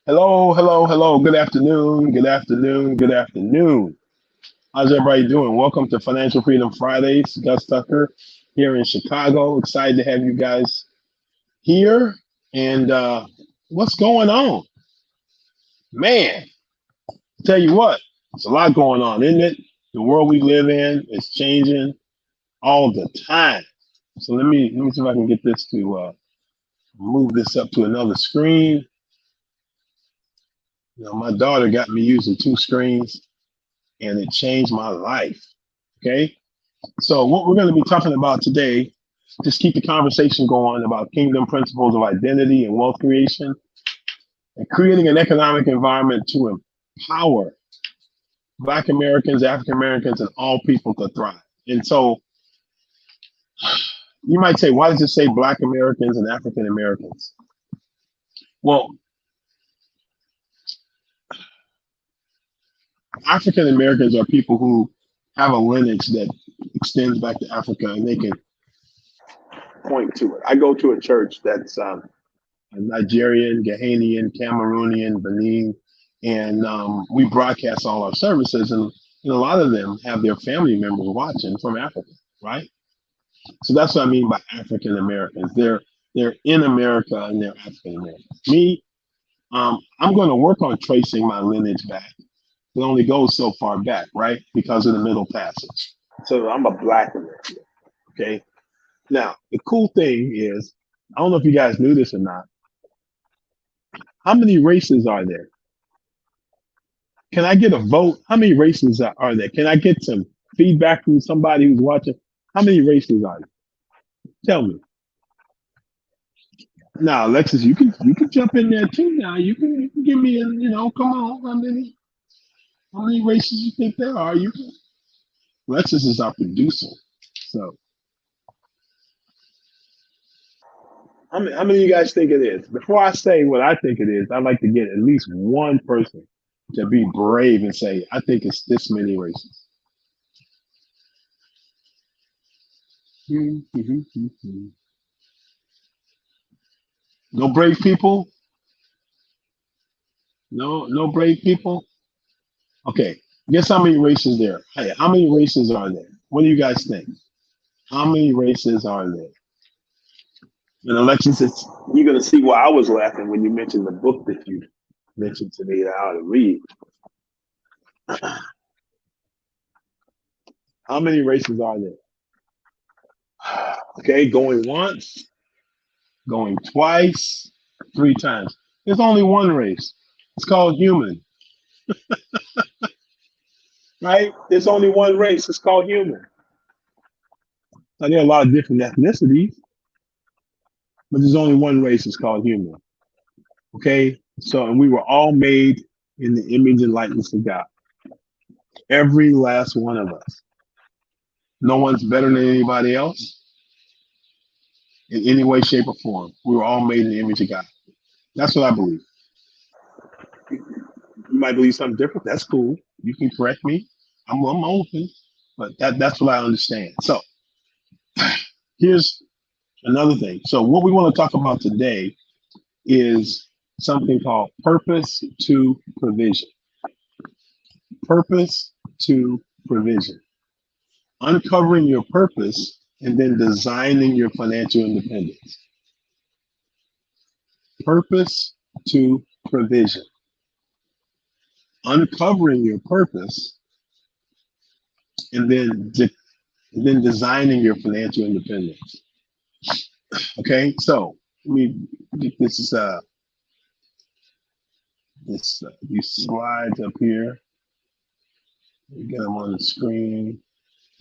Hello, hello, hello. Good afternoon. Good afternoon. Good afternoon. How's everybody doing? Welcome to Financial Freedom Fridays. Gus Tucker here in Chicago. Excited to have you guys here. And what's going on? Man, tell you what, there's a lot going on, isn't it? The world we live in is changing all the time. So let me see if I can get this to move this up to another screen. My daughter got me using two screens, and it changed my life. Okay. So what we're going to be talking about today, just keep the conversation going about kingdom principles of identity and wealth creation and creating an economic environment to empower Black Americans, African Americans, and all people to thrive. And so you might say, why does it say Black Americans and African Americans? Well, African Americans are people who have a lineage that extends back to Africa, and they can point to it. I go to a church that's Nigerian, Ghanaian, Cameroonian, Benin, and we broadcast all our services, and a lot of them have their family members watching from Africa, right? So that's what I mean by African Americans. They're in America and they're African Americans. Me, I'm going to work on tracing my lineage back. It only goes so far back, right? Because of the Middle Passage. So I'm a Black American. Okay. Now the cool thing is, I don't know if you guys knew this or not. How many races are there? Can I get a vote? How many races are there? Can I get some feedback from somebody who's watching? How many races are there? Tell me. Now, Alexis, you can jump in there too. Now you can give me a come on. How many races you think there are? You can. Alexis is our producer. So how many of you guys think it is? Before I say what I think it is, I'd like to get at least one person to be brave and say, I think it's this many races. No brave people? No brave people? Okay. Guess how many races there? Hey, how many races are there? What do you guys think? How many races are there? And Alexis, you're gonna see why I was laughing when you mentioned the book that you mentioned to me that I ought to read. How many races are there? Okay, going once, going twice, three times. There's only one race. It's called human, right? There's only one race. It's called human. Now, there are a lot of different ethnicities, but there's only one race. It's called human. Okay, so and we were all made in the image and likeness of God. Every last one of us. No one's better than anybody else in any way, shape, or form. We were all made in the image of God. That's what I believe. You might believe something different. That's cool. You can correct me. I'm open, but that's what I understand. So here's another thing. So what we want to talk about today is something called purpose to provision. Purpose to provision. Uncovering your purpose and then designing your financial independence. Purpose to provision. Uncovering your purpose and then designing your financial independence. Okay, so let me get these slides up here. Get them on the screen.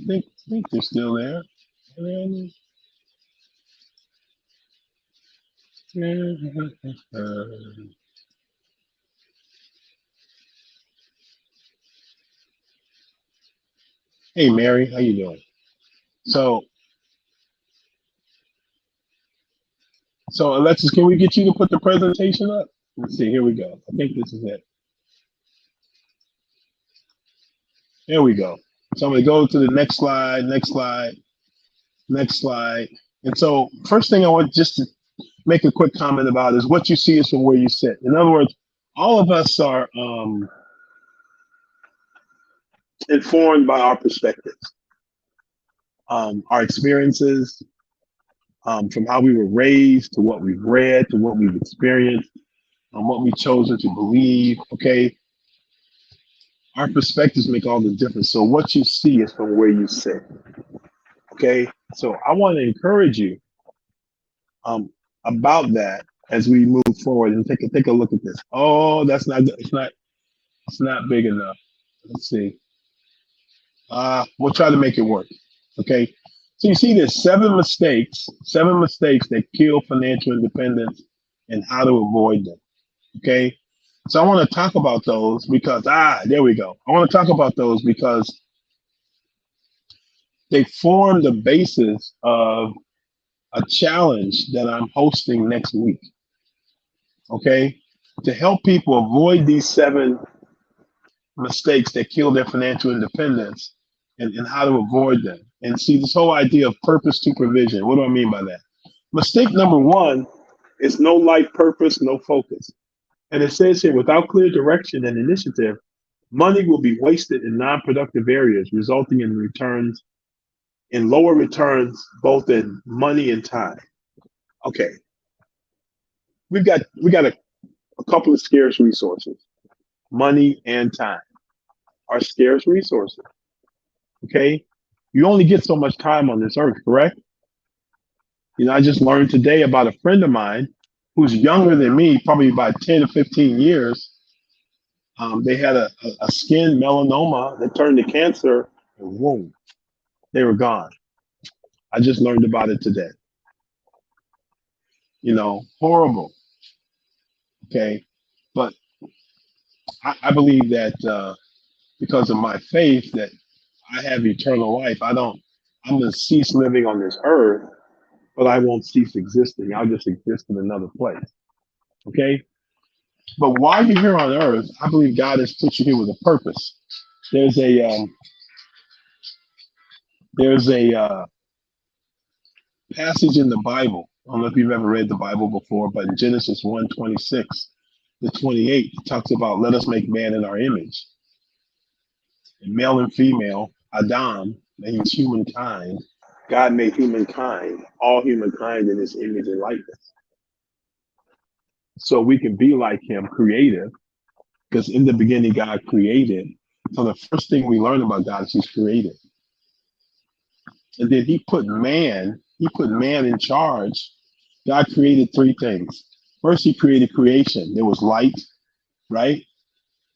I think they're still there. Hey Mary, how you doing? So Alexis, can we get you to put the presentation up? Let's see. Here we go. I think this is it. There we go. So I'm going to go to the next slide, next slide, next slide. And so first thing I want just to make a quick comment about is what you see is from where you sit. In other words, All of us are informed by our perspectives, our experiences, from how we were raised to what we've read to what we've experienced, what we've chosen to believe. Okay, our perspectives make all the difference. So what you see is from where you sit. Okay, so I want to encourage you um, about that as we move forward and take a look at this. Oh, that's not it's not big enough. Let's see. We'll try to make it work. Okay. So you see, there's seven mistakes that kill financial independence, and how to avoid them. Okay. So I want to talk about those because there we go. I want to talk about those because they form the basis of a challenge that I'm hosting next week. Okay. To help people avoid these seven mistakes that kill their financial independence, and how to avoid them. And see, this whole idea of purpose to provision. What do I mean by that? Mistake number one is no life purpose, no focus. And it says here, without clear direction and initiative, money will be wasted in non-productive areas, resulting in lower returns, both in money and time. Okay, we got a couple of scarce resources. Money and time are scarce resources. Okay, you only get so much time on this earth, correct? I just learned today about a friend of mine who's younger than me, probably about 10 or 15 years. They had a skin melanoma that turned to cancer, and boom, they were gone. I just learned about it today. Horrible. Okay. But I believe that because of my faith, that I have eternal life. I'm going to cease living on this earth, but I won't cease existing. I'll just exist in another place. Okay. But while you're here on earth, I believe God has put you here with a purpose. There's a passage in the Bible. I don't know if you've ever read the Bible before, but in Genesis 1:26 to 28, it talks about let us make man in our image. And male and female, Adam, means humankind. God made humankind, all humankind in his image and likeness. So we can be like him, creative, because in the beginning God created. So the first thing we learn about God is he's creative. And then he put man in charge. God created three things. First, he created creation. There was light, right?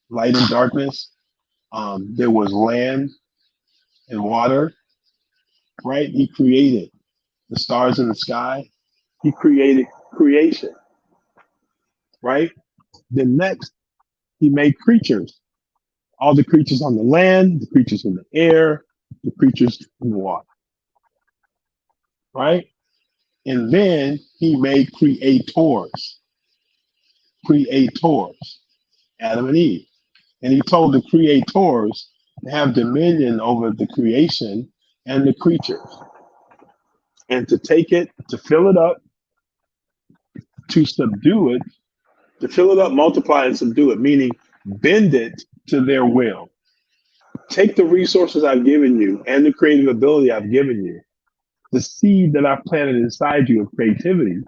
Light and darkness. There was land and water, right? He created the stars in the sky. He created creation, right? Then next, he made creatures. All the creatures on the land, the creatures in the air, the creatures in the water, right? And then he made creators, Adam and Eve. And he told the creators to have dominion over the creation and the creatures, and to take it, to fill it up, to subdue it, to fill it up, multiply, and subdue it, meaning bend it to their will. Take the resources I've given you and the creative ability I've given you, the seed that I've planted inside you of creativity,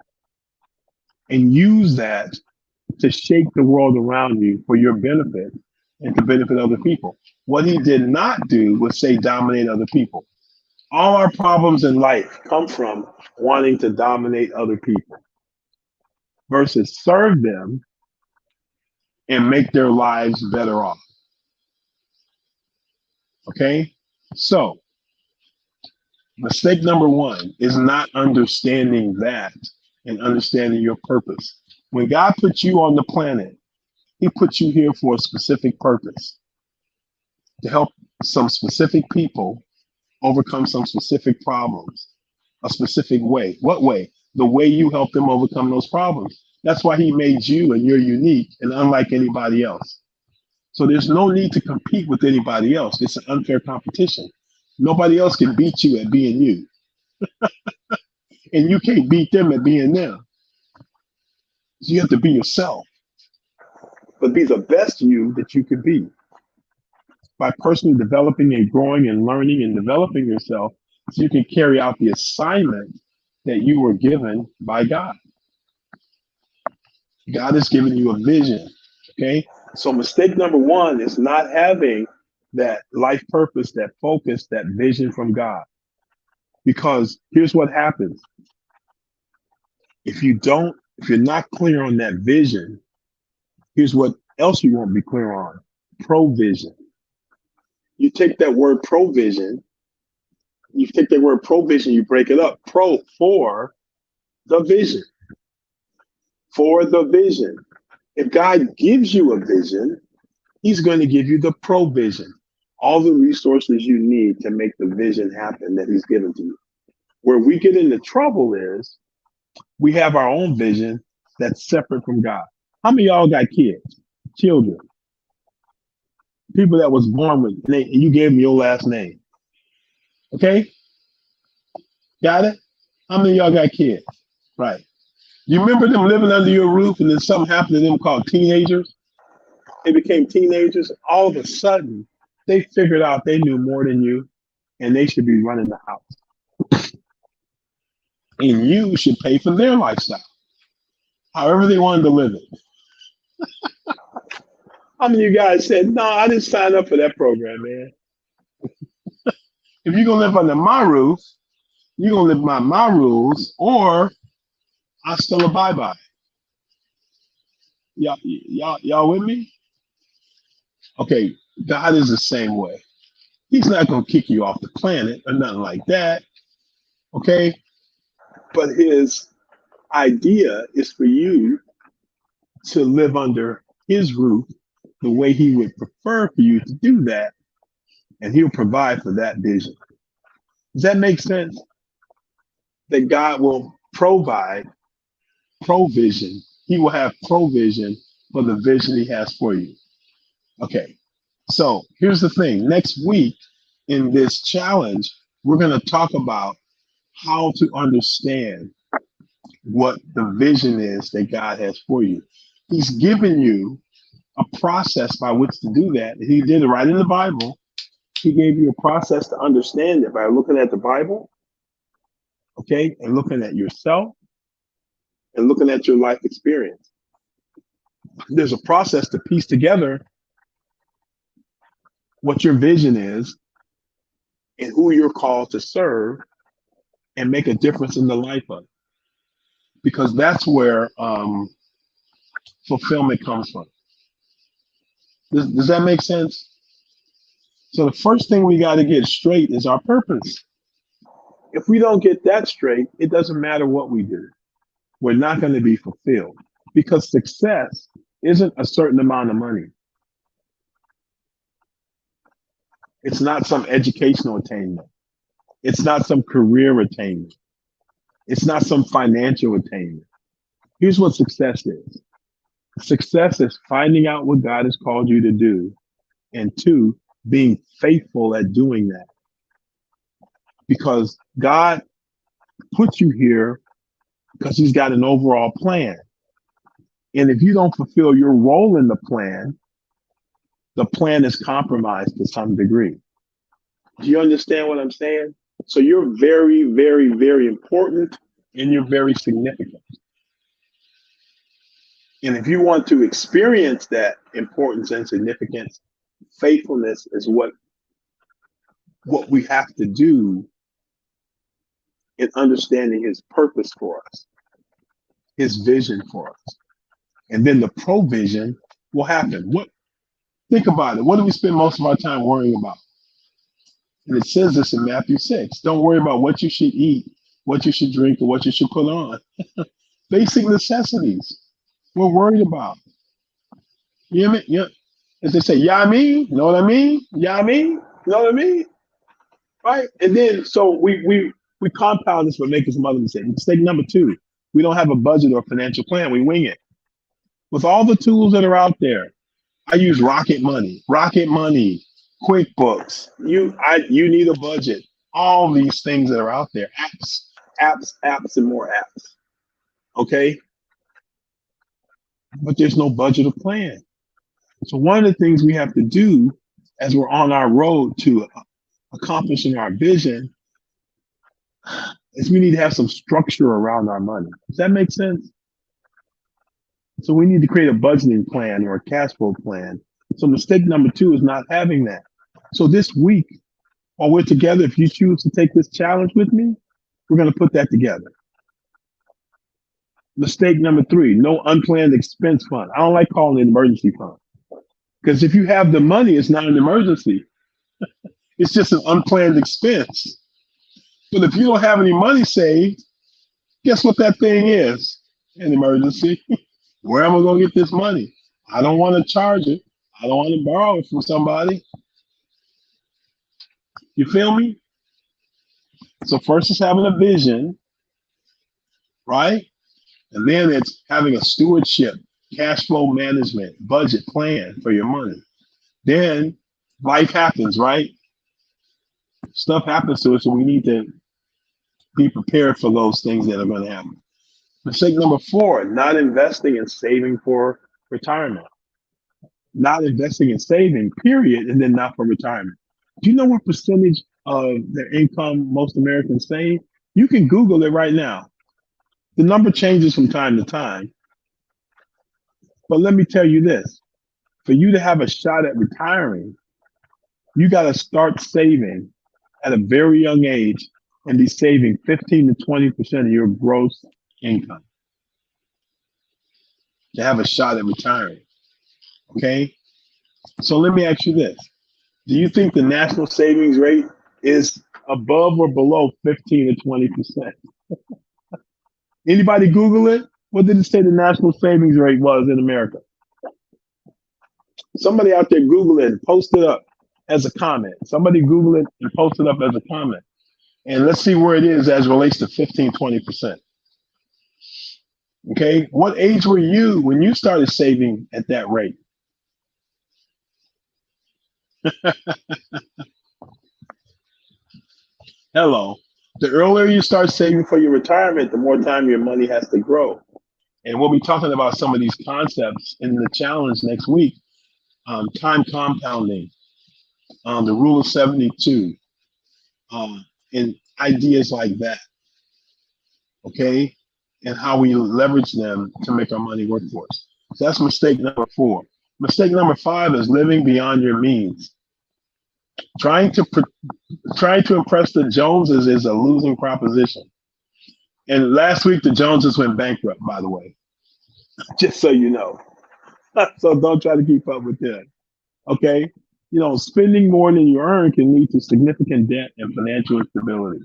and use that to shake the world around you for your benefit and to benefit other people. What he did not do was say dominate other people. All our problems in life come from wanting to dominate other people versus serve them and make their lives better off. Okay? So, mistake number one is not understanding that and understanding your purpose. When God put you on the planet, he put you here for a specific purpose, to help some specific people overcome some specific problems, a specific way. What way? The way you help them overcome those problems. That's why he made you, and you're unique and unlike anybody else. So there's no need to compete with anybody else. It's an unfair competition. Nobody else can beat you at being you, and you can't beat them at being them. So you have to be yourself. but be the best you that you could be by personally developing and growing and learning and developing yourself so you can carry out the assignment that you were given by God. God has given you a vision. Okay. So mistake number one is not having that life purpose, that focus, that vision from God. Because here's what happens. If you're not clear on that vision, here's what else you won't be clear on. Provision. You take that word provision, you break it up. For the vision. For the vision. If God gives you a vision, he's going to give you the provision, all the resources you need to make the vision happen that he's given to you. Where we get into trouble is we have our own vision that's separate from God. How many of y'all got kids, children, people that was born with, and you gave them your last name? Okay, got it? How many of y'all got kids? Right. You remember them living under your roof and then something happened to them called teenagers? They became teenagers. All of a sudden, they figured out they knew more than you and they should be running the house. And you should pay for their lifestyle, however they wanted to live it. How many of you guys said, no, I didn't sign up for that program, man? If you're going to live under my roof, you're going to live by my rules, or I still abide by it. Y'all with me? Okay, God is the same way. He's not going to kick you off the planet or nothing like that. Okay? But his idea is for you to live under his roof the way he would prefer for you to do that, and he'll provide for that vision. Does that make sense? That God will provide provision. He will have provision for the vision he has for you. Okay, so here's the thing. Next week in this challenge, we're going to talk about how to understand what the vision is that God has for you. He's given you a process by which to do that. He did it right in the Bible. He gave you a process to understand it by looking at the Bible, okay, and looking at yourself and looking at your life experience. There's a process to piece together what your vision is and who you're called to serve and make a difference in the life of. Because that's where fulfillment comes from. Does that make sense? So the first thing we got to get straight is our purpose. If we don't get that straight, it doesn't matter what we do. We're not going to be fulfilled because success isn't a certain amount of money. It's not some educational attainment. It's not some career attainment. It's not some financial attainment. Here's what success is. Success is finding out what God has called you to do, and two, being faithful at doing that. Because God put you here because he's got an overall plan. And if you don't fulfill your role in the plan is compromised to some degree. Do you understand what I'm saying? So you're very, very, very important and you're very significant. And if you want to experience that importance and significance, faithfulness is what we have to do in understanding his purpose for us, his vision for us. And then the provision will happen. Think about it. What do we spend most of our time worrying about? And it says this in Matthew 6. Don't worry about what you should eat, what you should drink, or what you should put on. Basic necessities we're worried about. You know what I mean? Yeah. As they say, yeah, I mean, you know what I mean? Yeah, I mean, you know what I mean? Right? And then, so we compound this by making some other mistakes. Mistake number 2, we don't have a budget or financial plan. We wing it. With all the tools that are out there, I use Rocket Money, QuickBooks. You need a budget. All these things that are out there, apps, and more apps. Okay, but there's no budget or plan. So one of the things we have to do as we're on our road to accomplishing our vision is we need to have some structure around our money. Does that make sense? So we need to create a budgeting plan or a cash flow plan. So mistake number two is not having that. So this week, while we're together, if you choose to take this challenge with me, we're going to put that together. Mistake number three, no unplanned expense fund. I don't like calling it emergency fund because if you have the money, it's not an emergency. It's just an unplanned expense. But if you don't have any money saved, guess what that thing is? An emergency. Where am I going to get this money? I don't want to charge it. I don't want to borrow it from somebody. You feel me? So first is having a vision, right? And then it's having a stewardship, cash flow management, budget plan for your money. Then life happens, right? Stuff happens to us, so we need to be prepared for those things that are going to happen. Mistake number four, not investing and saving for retirement. Not investing and saving, period, and then not for retirement. Do you know what percentage of their income most Americans save? You can Google it right now. The number changes from time to time. But let me tell you this. For you to have a shot at retiring, you got to start saving at a very young age and be saving 15 to 20% of your gross income to have a shot at retiring. Okay? So let me ask you this. Do you think the national savings rate is above or below 15 to 20%? Anybody Google it? What did it say the national savings rate was in America? Somebody out there Google it and post it up as a comment. Somebody Google it and post it up as a comment. And let's see where it is as it relates to 15, 20%. Okay. What age were you when you started saving at that rate? Hello. The earlier you start saving for your retirement, the more time your money has to grow. And we'll be talking about some of these concepts in the challenge next week. Time compounding, the rule of 72, and ideas like that. Okay. And how we leverage them to make our money work for us. So that's mistake number four. Mistake number five is living beyond your means. Trying to impress the Joneses is a losing proposition. And last week the Joneses went bankrupt, by the way, just so you know. So don't try to keep up with them. Okay, spending more than you earn can lead to significant debt and financial instability.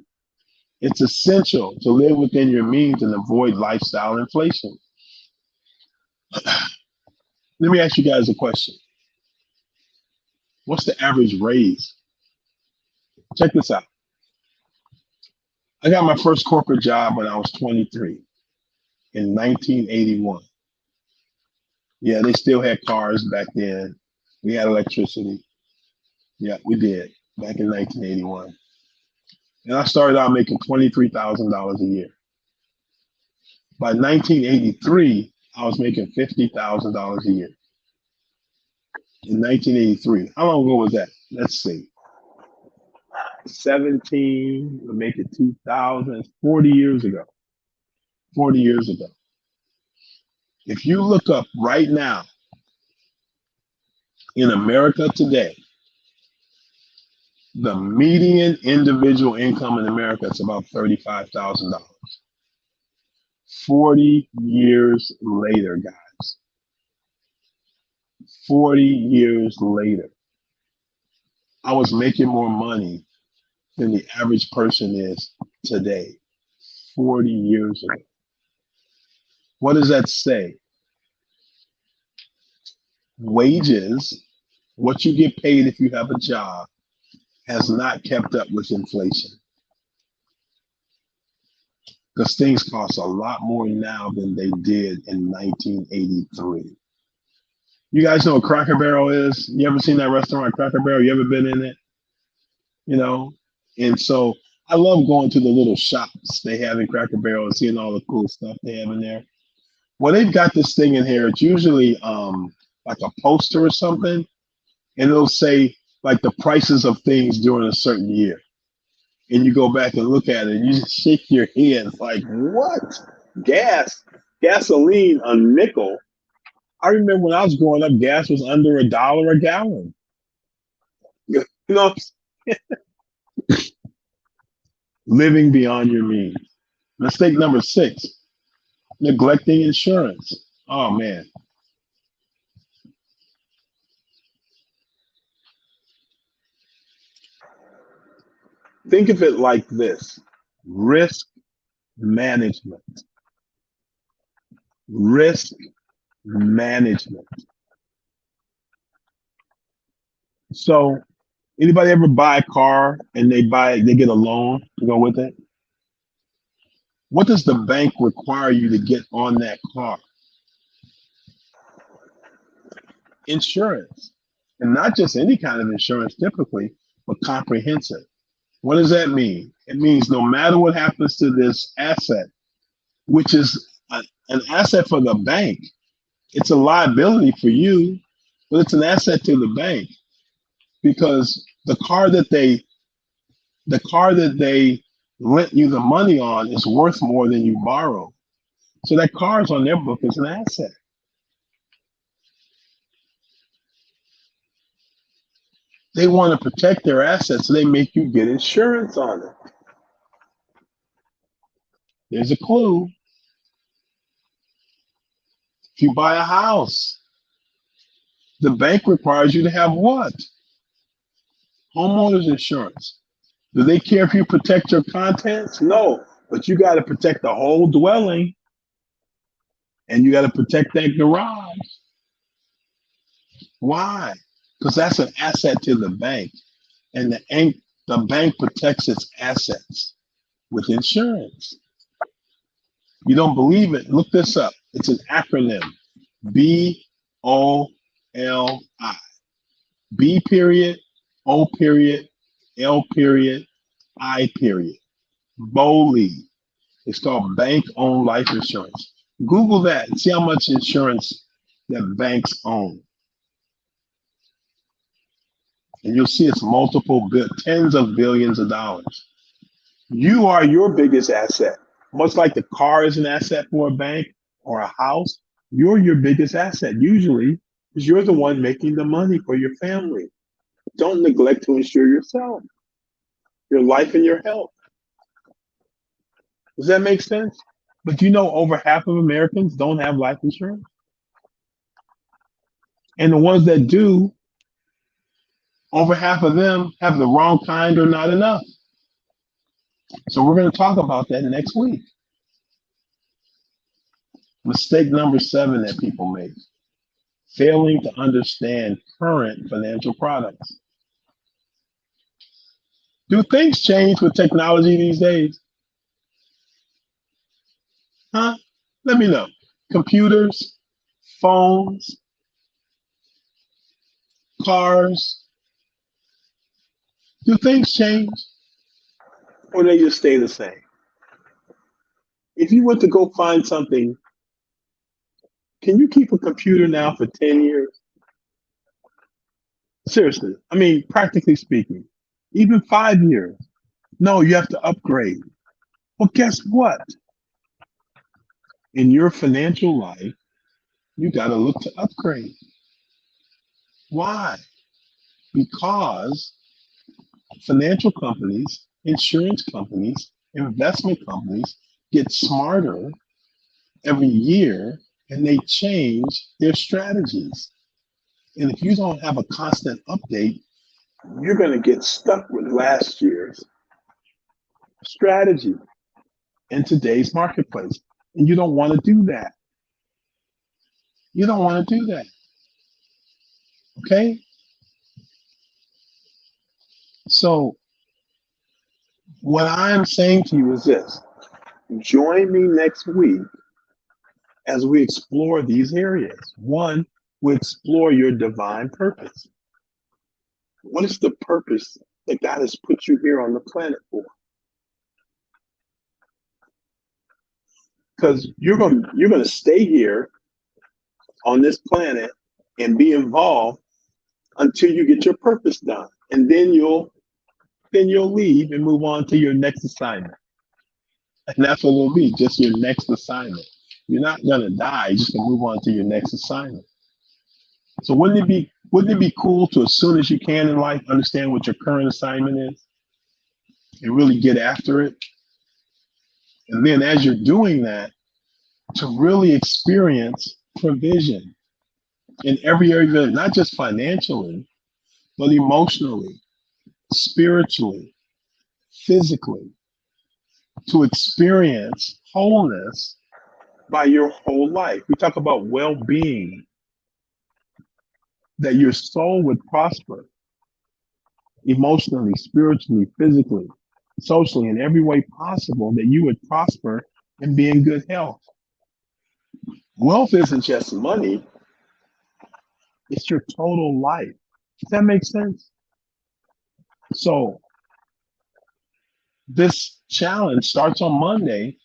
It's essential to live within your means and avoid lifestyle inflation. Let me ask you guys a question. What's the average raise? Check this out. I got my first corporate job when I was 23 in 1981. Yeah, they still had cars back then. We had electricity. Yeah, we did back in 1981. And I started out making $23,000 a year. By 1983, I was making $50,000 a year. In 1983. How long ago was that? Let's see. 17, we'll make it 2000, 40 years ago. 40 years ago. If you look up right now, in America today, the median individual income in America is about $35,000. 40 years later, guys. 40 years later, I was making more money than the average person is today. 40 years ago. What does that say? Wages, what you get paid if you have a job, has not kept up with inflation. Because things cost a lot more now than they did in 1983. You guys know what Cracker Barrel is? You ever seen that restaurant, Cracker Barrel? You ever been in it? And so I love going to the little shops they have in Cracker Barrel and seeing all the cool stuff they have in there. Well, they've got this thing in here. It's usually like a poster or something, and it'll say like the prices of things during a certain year. And you go back and look at it and you just shake your head like, what? Gas, gasoline, a nickel. I remember when I was growing up, gas was under $1 a gallon. You know, living beyond your means. Mistake number 6, neglecting insurance. Oh man. Think of it like this: risk management. Risk management. So, anybody ever buy a car and they get a loan to go with it? What does the bank require you to get on that car? Insurance. And not just any kind of insurance typically, but comprehensive. What does that mean? It means no matter what happens to this asset, which is an asset for the bank, it's a liability for you, but it's an asset to the bank because the car that they lent you the money on is worth more than you borrow. So that car is on their book as an asset. They want to protect their assets, so they make you get insurance on it. There's a clue. If you buy a house, the bank requires you to have what? Homeowners insurance. Do they care if you protect your contents? No, but you got to protect the whole dwelling and you got to protect that garage. Why? Because that's an asset to the bank, and the bank protects its assets with insurance. You don't believe it? Look this up. It's an acronym: BOLI. B period, O period, L period, I period. BOLI. It's called bank-owned life insurance. Google that and see how much insurance that banks own. And you'll see it's tens of billions of dollars. You are your biggest asset. Much like the car is an asset for a bank or a house, you're your biggest asset usually because you're the one making the money for your family. Don't neglect to insure yourself, your life and your health. Does that make sense? But you know, over half of Americans don't have life insurance. And the ones that do, over half of them have the wrong kind or not enough. So we're going to talk about that next week. Mistake number 7 that people make: failing to understand current financial products. Do things change with technology these days? Huh? Let me know. Computers, phones, cars. Do things change or they just stay the same? If you went to go find something, can you keep a computer now for 10 years? Seriously. I mean, practically speaking, even 5 years. No, you have to upgrade. Well, guess what? In your financial life, you got to look to upgrade. Why? Because financial companies, insurance companies, investment companies get smarter every year and they change their strategies. And if you don't have a constant update, you're going to get stuck with last year's strategy in today's marketplace. And you don't want to do that. You don't want to do that. Okay? So, what I'm saying to you is this: join me next week as we explore these areas. One, we explore your divine purpose. What is the purpose that God has put you here on the planet for? Because you're going to stay here on this planet and be involved until you get your purpose done. And then you'll leave and move on to your next assignment. And that's what it'll be, just your next assignment. You're not gonna die, you're just gonna move on to your next assignment. So wouldn't it be cool to, as soon as you can in life, understand what your current assignment is and really get after it? And then as you're doing that, to really experience provision in every area, of it, not just financially, but emotionally, spiritually, physically, to experience wholeness by your whole life. We talk about well-being, that your soul would prosper emotionally, spiritually, physically, socially, in every way possible, that you would prosper and be in good health. Wealth isn't just money, it's your total life. Does that make sense? So this challenge starts on Monday,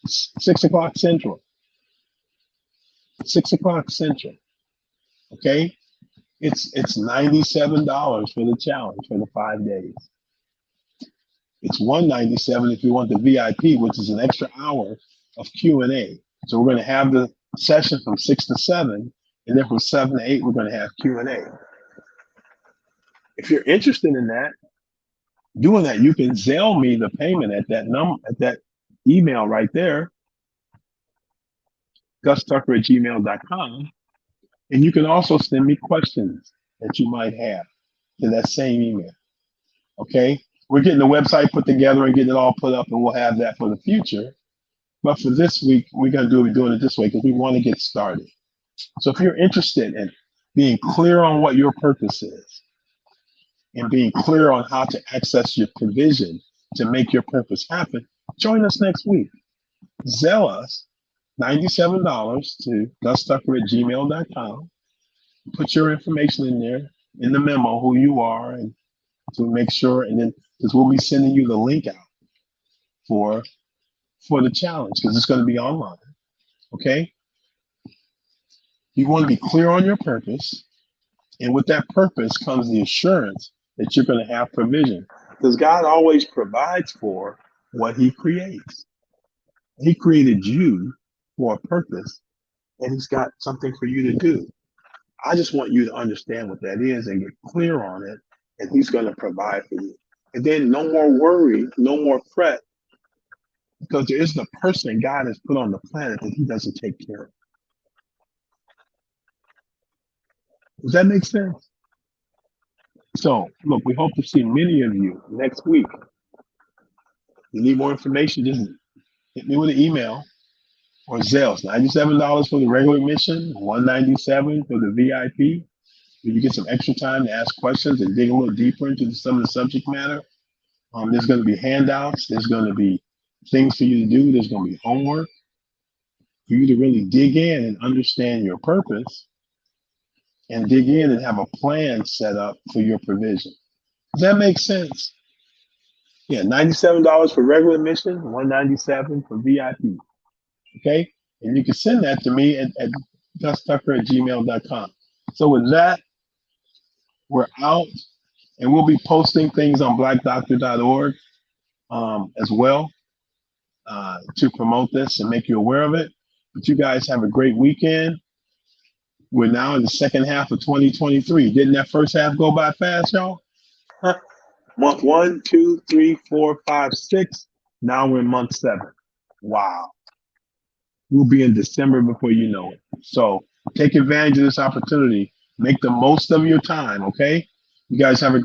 6 o'clock Central. 6 o'clock Central. Okay? It's $97 for the challenge for the 5 days. It's $197 if you want the VIP, which is an extra hour of Q&A. So we're going to have the session from 6 to 7, and then from 7 to 8 we're going to have Q&A. If you're interested in that, doing that, you can Zelle me the payment at that email right there, gustucker@gmail.com, and you can also send me questions that you might have to that same email. Okay, we're getting the website put together and getting it all put up, and we'll have that for the future. But for this week, we're doing it this way because we want to get started. So if you're interested in being clear on what your purpose is and being clear on how to access your provision to make your purpose happen, join us next week. Zelle us $97 to gustucker@gmail.com. Put your information in there, in the memo, who you are, and to make sure, and then because we'll be sending you the link out for the challenge, because it's going to be online. Okay? You want to be clear on your purpose, and with that purpose comes the assurance that you're going to have provision, because God always provides for what he creates. He created you for a purpose, and he's got something for you to do. I just want you to understand what that is and get clear on it, and he's going to provide for you. And then no more worry, no more fret, because there isn't a person God has put on the planet that he doesn't take care of. Does that make sense? So, look, we hope to see many of you next week. If you need more information, just hit me with an email or Zelle. $97 for the regular admission, $197 for the VIP. You get some extra time to ask questions and dig a little deeper into some of the subject matter. There's going to be handouts. There's going to be things for you to do. There's going to be homework for you to really dig in and understand your purpose and dig in and have a plan set up for your provision. Does that make sense? Yeah, $97 for regular admission, $197 for VIP. Okay? And you can send that to me at gustucker@gmail.com. So with that, we're out, and we'll be posting things on blackdoctor.org as well to promote this and make you aware of it. But you guys have a great weekend. We're now in the second half of 2023. Didn't that first half go by fast, y'all? Month 1, 2, 3, 4, 5, 6. Now we're in month 7. Wow. We'll be in December before you know it. So take advantage of this opportunity. Make the most of your time, okay? You guys have a great